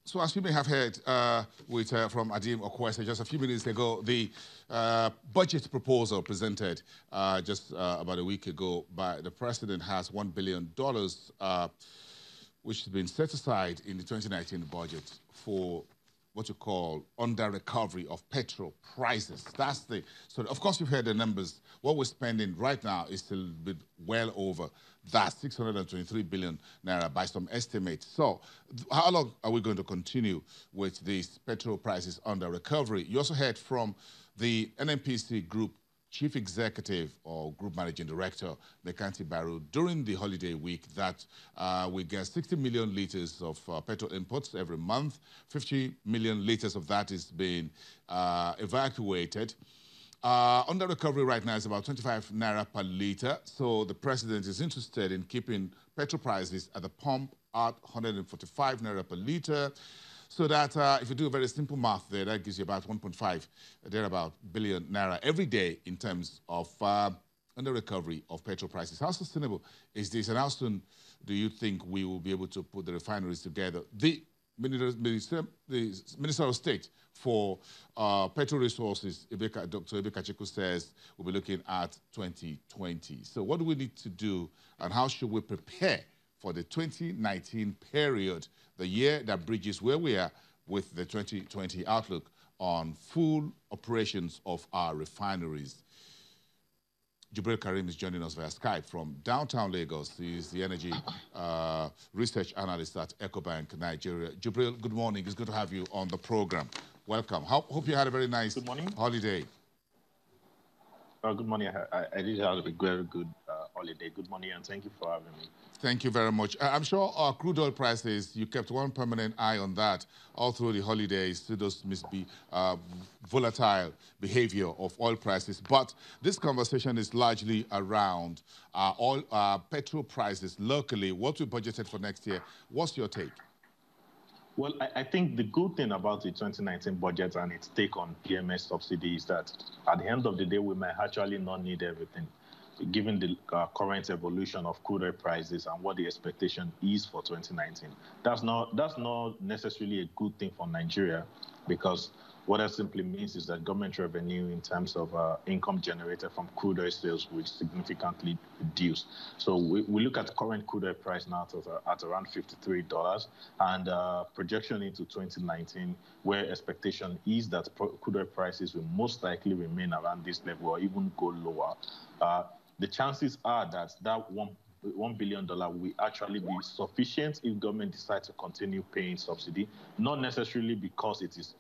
So as you may have heard from Adim Okwese just a few minutes ago, the budget proposal presented just about a week ago by the president has $1 billion, which has been set aside in the 2019 budget for what you call under recovery of petrol prices. That's the, so of course you've heard the numbers. What we're spending right now is still well over that 623 billion naira by some estimates. So how long are we going to continue with these petrol prices under recovery? You also heard from the NNPC Group Chief Executive or Group Managing Director, Mekanti Baru, during the holiday week that we get 60 million liters of petrol imports every month. 50 million liters of that is being evacuated. Under recovery right now is about 25 naira per liter. So the president is interested in keeping petrol prices at the pump at 145 naira per liter. So that if you do a very simple math there, that gives you about 1.5 thereabout billion naira every day in terms of under recovery of petrol prices. How sustainable is this? And how soon do you think we will be able to put the refineries together? The Minister of State for Petrol Resources, Dr. Ebeka Chiku, says we'll be looking at 2020. So what do we need to do and how should we prepare for the 2019 period, the year that bridges where we are with the 2020 outlook on full operations of our refineries? Jubril Karim is joining us via Skype from downtown Lagos. He is the energy research analyst at EcoBank, Nigeria. Jubril, good morning. It's good to have you on the program. Welcome. Hope you had a very nice holiday. Good morning. I did have a very good holiday. Good morning, and thank you for having me. Thank you very much. I'm sure our crude oil prices, you kept one permanent eye on that all through the holidays to those volatile behavior of oil prices. But this conversation is largely around petrol prices locally. What we budgeted for next year. What's your take? Well, I think the good thing about the 2019 budget and its take on PMS subsidy is that at the end of the day, we might actually not need everything, given the current evolution of crude oil prices and what the expectation is for 2019. That's not necessarily a good thing for Nigeria, because what that simply means is that government revenue in terms of income generated from crude oil sales will significantly reduce. So we look at the current crude oil price now at around $53 and projection into 2019, where expectation is that crude oil prices will most likely remain around this level or even go lower. The chances are that $1 billion will actually be sufficient if government decides to continue paying subsidy, not necessarily because it is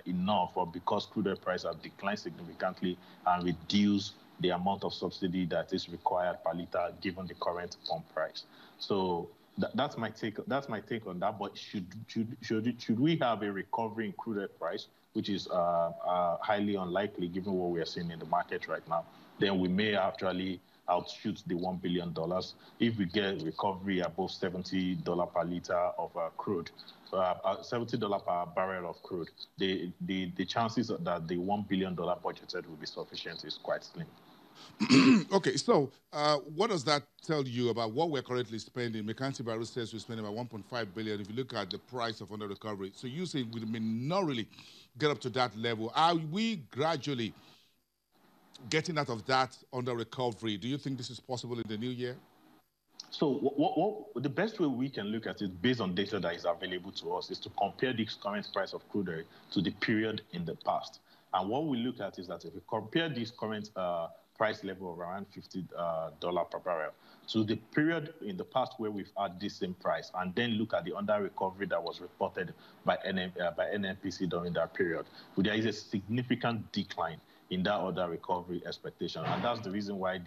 enough or because crude oil prices have declined significantly and reduce the amount of subsidy that is required per liter given the current pump price. So that's my take. That's my take on that. But should we have a recovery in crude oil price, which is highly unlikely given what we are seeing in the market right now, then we may actually outshoot the $1 billion if we get recovery above $70 per liter of crude, $70 per barrel of crude. The chances that the $1 billion budgeted will be sufficient is quite slim. Okay, so what does that tell you about what we're currently spending? Mekanti Baru says we're spending about 1.5 billion. If you look at the price of under recovery, so you say we may not really get up to that level. Are we gradually getting out of that under recovery? Do you think this is possible in the new year? So the best way we can look at it based on data that is available to us is to compare the current price of crude oil to the period in the past. And what we look at is that if we compare this current price level of around $50 per barrel to the period in the past where we've had this same price, and then look at the under recovery that was reported by NNPC during that period, there is a significant decline in that other recovery expectation. And that's the reason why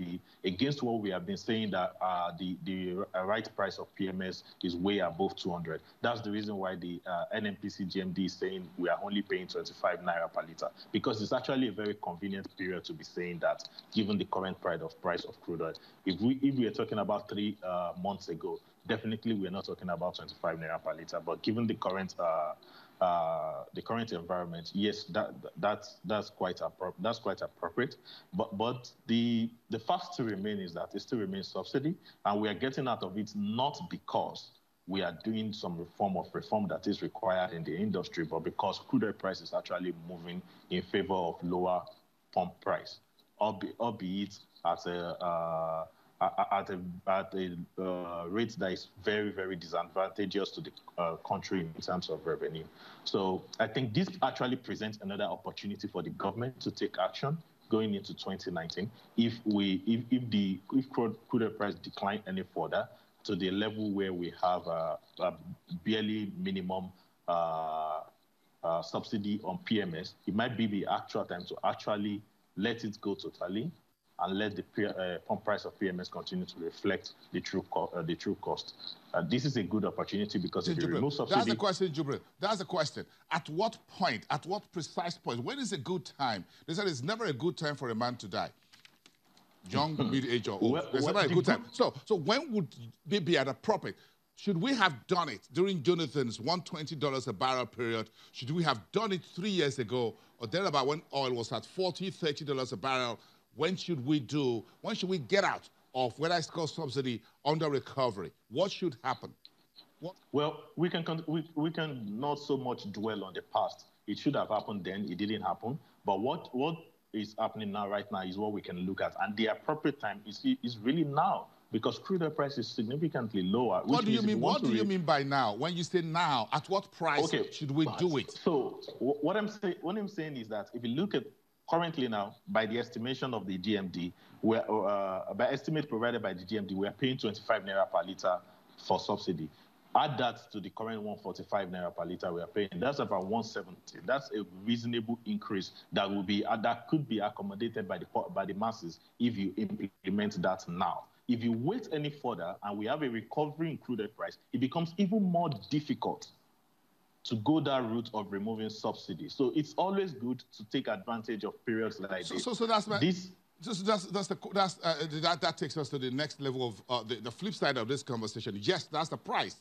against what we have been saying that the right price of PMS is way above 200. That's the reason why the NNPC GMD is saying we are only paying 25 naira per liter, because it's actually a very convenient period to be saying that given the current price of crude oil. If we are talking about 3 months ago, definitely we're not talking about 25 naira per liter, but given the current environment, yes, that's quite appropriate. But the fact to remain is that it still remains subsidy, and we are getting out of it not because we are doing some reform that is required in the industry, but because crude oil price is actually moving in favor of lower pump price, albeit at a rate that is very, very disadvantageous to the country in terms of revenue. So I think this actually presents another opportunity for the government to take action going into 2019. If crude oil price decline any further to the level where we have a barely minimum subsidy on PMS, it might be the actual time to actually let it go totally and let the pump price of PMS continue to reflect the true cost. This is a good opportunity because if you remove subsidy... That's the question, Jubril. That's the question. At what point, at what precise point, when is a good time? They said it's never a good time for a man to die. Young, mid-age, or old. There's never a good time. So when would they be at a appropriate? Should we have done it during Jonathan's $120 a barrel period? Should we have done it 3 years ago or thereabout when oil was at $40, $30 a barrel? When should we get out of whether it's called subsidy under recovery? What should happen? Well, we can not so much dwell on the past. It should have happened then. It didn't happen. But what is happening right now is what we can look at. And the appropriate time is really now, because crude oil price is significantly lower. What do you mean? What do you mean by now? When you say now, at what price should we do it? So what I'm saying is that if you look at currently now, by the estimation of the GMD, by estimate provided by the GMD, we are paying 25 naira per litre for subsidy. Add that to the current 145 naira per litre we are paying. That's about 170. That's a reasonable increase that could be accommodated by the masses if you implement that now. If you wait any further and we have a recovery in crude oil price, it becomes even more difficult to go that route of removing subsidies. So it's always good to take advantage of periods like this. So that takes us to the next level of the flip side of this conversation. Yes, that's the price.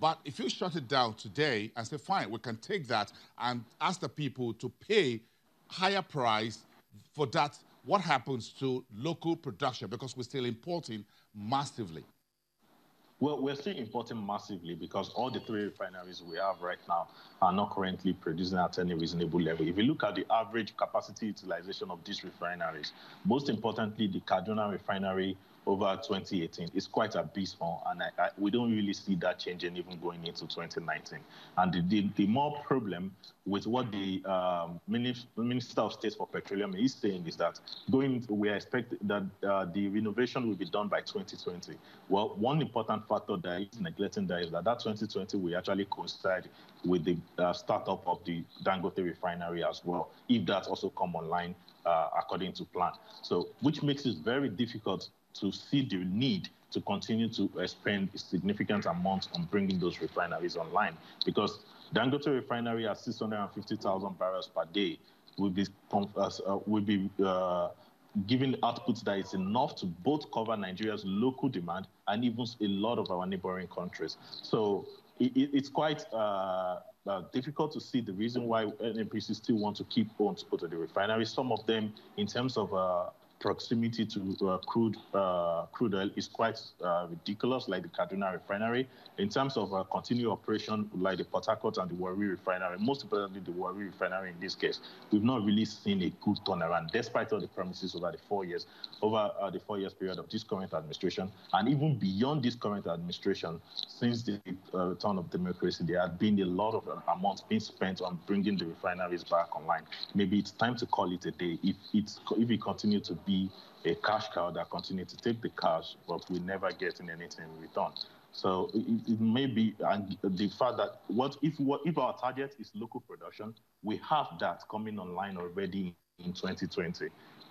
But if you shut it down today and say, fine, we can take that and ask the people to pay higher price for that, what happens to local production? Because we're still importing massively. Well, we're still importing massively because all the 3 refineries we have right now are not currently producing at any reasonable level. If you look at the average capacity utilization of these refineries, most importantly, the Kaduna refinery over 2018 is quite abysmal, and we don't really see that changing even going into 2019. And the more problem with what the Minister of State for Petroleum is saying is that we expect that the renovation will be done by 2020. Well, one important factor that is neglecting that is that 2020 will actually coincide with the startup of the Dangote refinery as well, if that also come online according to plan. So, which makes it very difficult to see the need to continue to spend significant amounts on bringing those refineries online, because Dangote refinery at 650,000 barrels per day will be giving outputs that is enough to both cover Nigeria's local demand and even a lot of our neighboring countries. So it's quite difficult to see the reason why NNPC still want to keep on to the refineries. Some of them, in terms of proximity to crude oil, is quite ridiculous, like the Kaduna refinery. In terms of continued operation, like the Port Harcourt and the Warri refinery, most importantly the Warri refinery in this case, we've not really seen a good turnaround, despite all the promises over the 4 years, period of this current administration, and even beyond this current administration. Since the return of democracy, there has been a lot of amounts being spent on bringing the refineries back online. Maybe it's time to call it a day. If we continue to be a cash cow that continue to take the cash, but we never getting anything in return. So it may be, and the fact that if our target is local production, we have that coming online already in 2020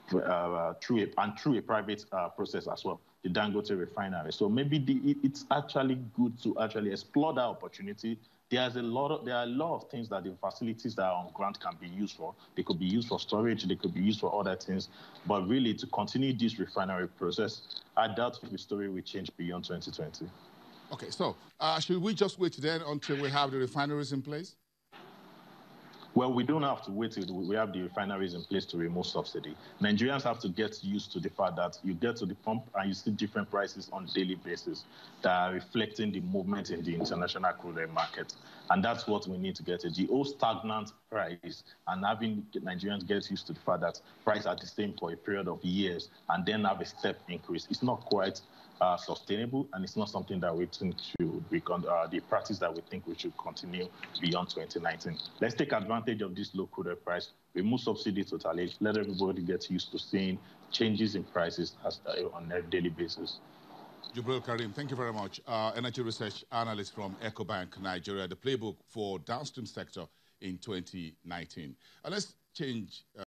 through a private process as well, the Dangote refinery. So maybe it's actually good to actually explore that opportunity. There are a lot of things that the facilities that are on ground can be used for. They could be used for storage, they could be used for other things. But really, to continue this refinery process, I doubt if the story will change beyond 2020. Okay, so should we just wait then until we have the refineries in place? Well, we don't have to wait till we have the refineries in place to remove subsidy. Nigerians have to get used to the fact that you get to the pump and you see different prices on a daily basis that are reflecting the movement in the international crude oil market. And that's what we need to get to. The old stagnant price and having Nigerians get used to the fact that price are the same for a period of years and then have a step increase. It's not quite sustainable, and it's not something that we think should be the practice that we think we should continue beyond 2019. Let's take advantage of this low crude oil price, remove subsidy totally, let everybody get used to seeing changes in prices on a daily basis. Jubril Karim, thank you very much. Energy research analyst from EcoBank, Nigeria, the playbook for downstream sector in 2019. Let's change